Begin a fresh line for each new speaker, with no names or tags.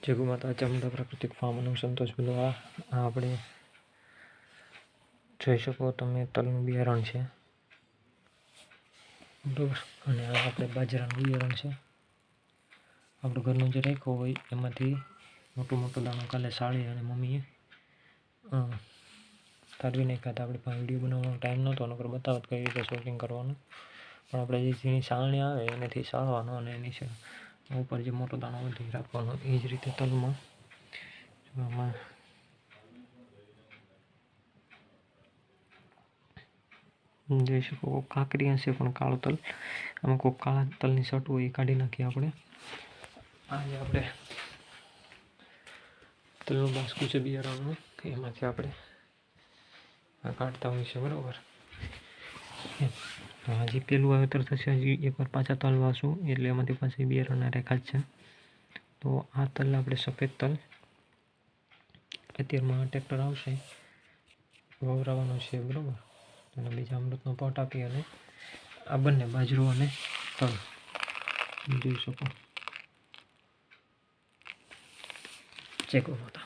જય માતા ચામુંડા પ્રાકૃતિક ફાર્મ અને સંતોષ બોલવા. આપણે જોઈ શકો તમે તલનું બિયારણ છે બરાબર, અને આ આપણે બાજરાનું બિયારણ છે. આપણે ઘરનું જે રાખ્યું હોય એમાંથી મોટું દાણું કાલે સાળી અને મમ્મીએ તારવી નાખ્યા હતા. આપણે પાસે વિડીયો બનાવવાનો ટાઈમ નહોતો, નકર બતાવત કઈ રીતે શોટિંગ કરવાનું. પણ આપણે જે ઝીણી સાળણી આવે એનાથી સાળવાનો અને એની ઉપર જે મોટો દાણો વધી રાખવાનો. એ જ રીતે તલમાં આમાં જોઈ શકો કાંકરી હશે પણ કાળો તલ, આમાં કોઈ કાળા તલની સટ હોય એ કાઢી નાખીએ આપણે. આજે આપણે તલનું બાસકું છે બિયારણનું, એમાંથી આપણે કાઢતા હોય છે બરાબર. હજી પેલું વાવેતર થશે, હજી એકવાર પાછા તલ વાવશું એટલે એમાંથી પાછી બિયારણના રેખા જ છે. તો આ તલ આપણે સફેદ તલ અત્યારમાં ટ્રેક્ટર આવશે વવરાવાનું છે બરાબર. અને બીજા અમૃતનો પોટ આપી અને આ બંને બાજરો અને તલ જોઈ શકો. ચેક માતા.